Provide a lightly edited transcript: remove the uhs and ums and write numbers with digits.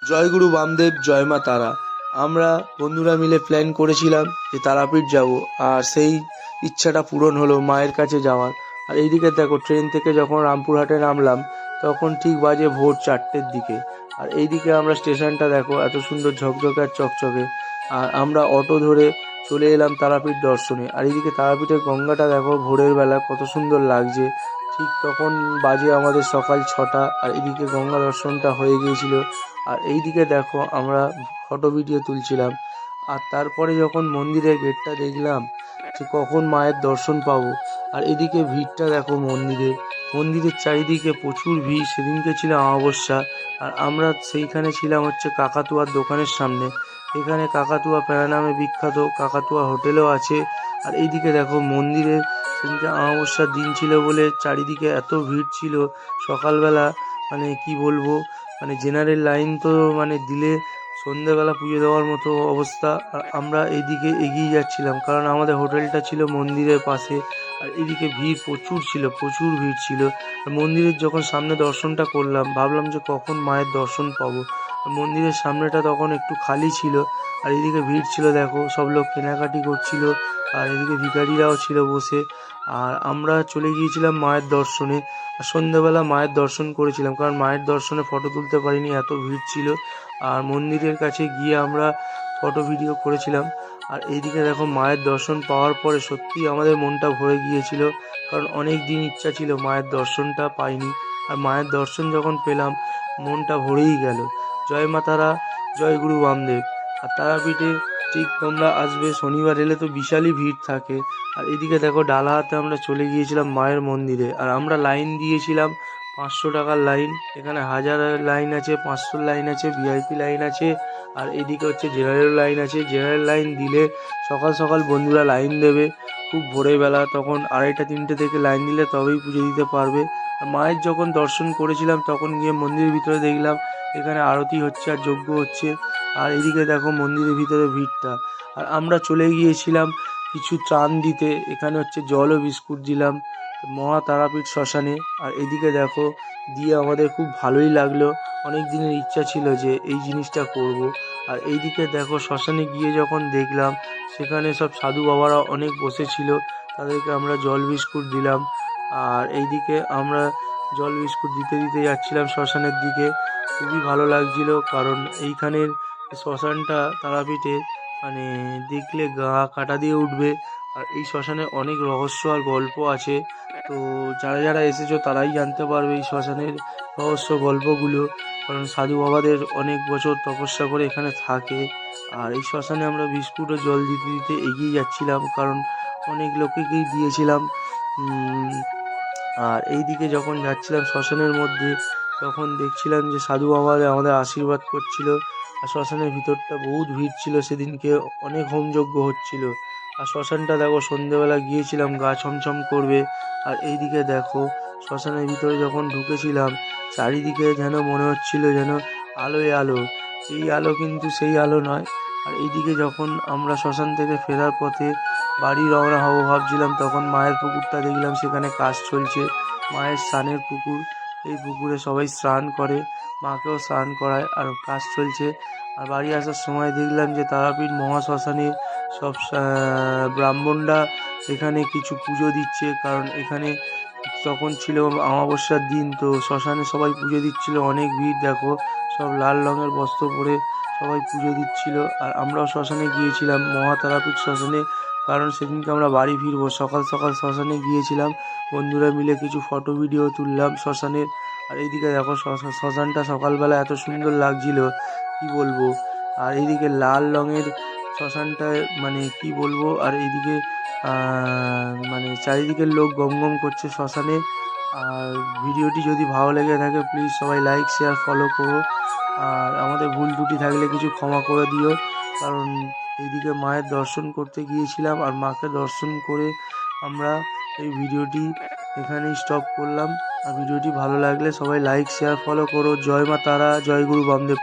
জয় গুরু বামদেব, জয় মা তারা। আমরা বন্ধুরা মিলে প্ল্যান করেছিলাম যে তারাপীঠ যাব, আর সেই ইচ্ছাটা পূরণ হলো মায়ের কাছে যাওয়ার। আর এইদিকে দেখো, ট্রেন থেকে যখন রামপুরহাটে নামলাম তখন ঠিক বাজে ভোর 4টের দিকে। আর এইদিকে আমরা স্টেশনটা দেখো, এত সুন্দর ঝকঝকে আর চকচকে। আর আমরা অটো ধরে চলে এলাম তারাপীঠ দর্শনে। আর এইদিকে তারাপীঠের গঙ্গাটা দেখো ভোরের বেলা কত সুন্দর লাগছে। ঠিক তখন বাজে আমাদের সকাল 6টা, আর এদিকে গঙ্গা দর্শনটা হয়ে গিয়েছিল। আর এইদিকে দেখো আমরা ফটো ভিডিও তুলছিলাম। আর তারপরে যখন মন্দিরের গেটটা দেখলাম যে কখন মায়ের দর্শন পাবো। আর এদিকে ভিড়টা দেখো, মন্দিরের চারিদিকে প্রচুর ভিড়। সেদিনকে ছিল অমাবস্যা, আর আমরা সেইখানে ছিলাম হচ্ছে কাকাতুয়ার দোকানের সামনে। এখানে কাকাতুয়া প্যারা নামে বিখ্যাত, কাকাতুয়া হোটেলও আছে। আর এইদিকে দেখো মন্দিরের সেদিনকে অমাবস্যার দিন ছিল বলে চারিদিকে এত ভিড় ছিল। সকালবেলা মানে কি বলবো, মানে জেনারেল লাইন তো মানে দিলে সন্ধ্যেবেলা পুজো দেওয়ার মতো অবস্থা। আর আমরা এইদিকে এগিয়ে যাচ্ছিলাম, কারণ আমাদের হোটেলটা ছিল মন্দিরের পাশে। আর এদিকে ভিড় প্রচুর ছিল, প্রচুর ভিড় ছিল। আর মন্দিরের যখন সামনে দর্শনটা করলাম, ভাবলাম যে কখন মায়ের দর্শন পাবো। আর মন্দিরের সামনেটা তখন একটু খালি ছিল। আর এদিকে ভিড় ছিল দেখো, সব লোক কেনাকাটি করছিল। আর এদিকে ভিখারিরাও ছিল বসে। আর আমরা চলে গিয়েছিলাম মায়ের দর্শনে। আর সন্ধ্যাবেলা মায়ের দর্শন করেছিলাম, কারণ মায়ের দর্শনে ফটো তুলতে পারিনি, এত ভিড় ছিল। আর মন্দিরের কাছে গিয়ে আমরা ফটো ভিডিও করেছিলাম। আর এইদিকে দেখো মায়ের দর্শন পাওয়ার পরে সত্যিই আমাদের মনটা ভরে গিয়েছিল, কারণ অনেক দিন ইচ্ছা ছিল, মায়ের দর্শনটা পাইনি। আর মায়ের দর্শন যখন পেলাম মনটা ভরেই গেল। জয় মা তারা, জয় গুরু বামদেব। আর তারাপীঠে ঠিক তোমরা আসবে, শনিবার এলে তো বিশালই ভিড় থাকে। আর এদিকে দেখো ডালা হাতে আমরা চলে গিয়েছিলাম মায়ের মন্দিরে। আর আমরা লাইন দিয়েছিলাম 500 টাকার লাইন। এখানে 1000 লাইন আছে, 500 লাইন আছে, ভিআইপি লাইন আছে। আর এদিকে হচ্ছে জেনারেল লাইন আছে। জেনারেল লাইন দিলে সকাল সকাল বন্ধুরা লাইন দেবে, খুব ভোরবেলা, তখন 2:30-3টে থেকে লাইন দিলে তবেই পুজো দিতে পারবে। আর মায়ের যখন দর্শন করেছিলাম তখন গিয়ে মন্দিরের ভিতরে দেখলাম এখানে আরতি হচ্ছে আর যজ্ঞ হচ্ছে। আর এদিকে দেখো মন্দিরের ভিতরে ভিড়টা। আর আমরা চলে গিয়েছিলাম কিছু ত্রাণ দিতে। এখানে হচ্ছে জল ও বিস্কুট দিলাম মহা তারাপীঠ শ্মশানে। আর এদিকে দেখো দিয়ে আমাদের খুব ভালোই লাগলো। অনেক দিনের ইচ্ছা ছিল যে এই জিনিসটা করব। আর এইদিকে দেখো শ্মশানে গিয়ে যখন দেখলাম সেখানে সব সাধু বাবারা অনেক বসেছিল, তাদেরকে আমরা জল বিস্কুট দিলাম। আর এইদিকে আমরা জল বিস্কুট দিতে দিতে যাচ্ছিলাম শ্মশানের দিকে। খুবই ভালো লাগছিল, কারণ এইখানের শ্মশানটা তারাপীঠে মানে দেখলে গা কাটা দিয়ে উঠবে। আর এই শ্মশানে অনেক রহস্য আর গল্প আছে। তো যারা যারা এসেছো তারাই জানতে পারবে এই শ্মশানের রহস্য গল্পগুলো, কারণ সাধু বাবাদের অনেক বছর তপস্যা করে এখানে থাকে। আর এই শ্মশানে আমরা বিস্কুট ও জল দিতে দিতে এগিয়ে যাচ্ছিলাম, কারণ অনেক লোকেকেই দিয়েছিলাম। আর এই দিকে যখন যাচ্ছিলাম শ্মশানের মধ্যে, তখন দেখছিলাম যে সাধু বাবারা আমাদের আশীর্বাদ করছিল। আর শ্মশানের ভিতরটা বহুত ভিড় ছিল সেদিনকে, অনেক হোমযজ্ঞ হচ্ছিল। আর শ্মশানটা দেখো সন্ধেবেলা গিয়েছিলাম, গা ছমছম করবে। আর এইদিকে দেখো শ্মশানের ভিতরে যখন ঢুকেছিলাম চারিদিকে যেন মনে হচ্ছিল যেন আলোয় আলো। এই আলো কিন্তু সেই আলো নয়। আর এইদিকে যখন আমরা শ্মশান থেকে ফেরার পথে বাড়ি রওনা হবো ভাবছিলাম, তখন মায়ের পুকুরটা দেখলাম, সেখানে কাজ চলছে। মায়ের স্নানের পুকুর, এই পুকুরে সবাই স্নান করে, মাকেও স্নান করায়, আর কাজ চলছে। আর বাড়ি আসার সময় দেখলাম যে তারাপীঠ মহাশ্মশানে সব ব্রাহ্মণরা এখানে কিছু পুজো দিচ্ছে, কারণ এখানে তখন ছিল অমাবস্যার দিন, তো শ্মশানে সবাই পুজো দিচ্ছিল। অনেক ভিড় দেখো, সব লাল রঙের বস্ত্র পরে সবাই পুজো দিচ্ছিল। আর আমরাও শ্মশানে গিয়েছিলাম, মহা তারাপীঠ শ্মশানে, কারণ সেদিনকে আমরা বাড়ি ফিরবো। সকাল সকাল শ্মশানে গিয়েছিলাম, বন্ধুরা মিলে কিছু ফটো ভিডিও তুললাম শ্মশানের। আর এইদিকে দেখো শ্মশানটা সকালবেলা এত সুন্দর লাগছিল কি বলবো। আর এইদিকে লাল রঙের শ্মশানটায় মানে কি বলবো। আর এইদিকে মানে চারিদিকের লোক গম গম করছে শ্মশানে। আর ভিডিওটি যদি ভালো লেগে থাকে প্লিজ সবাই লাইক শেয়ার ফলো করো। আর আমাদের ভুল ত্রুটি থাকলে কিছু ক্ষমা করে দিও, কারণ এইদিকে মায়ের দর্শন করতে গিয়েছিলাম। আর মাকে দর্শন করে আমরা এই ভিডিওটি এখানেই স্টপ করলাম। আর ভিডিওটি ভালো লাগলে সবাই লাইক শেয়ার ফলো করো। জয় মা তারা, জয় গুরু বামদেব।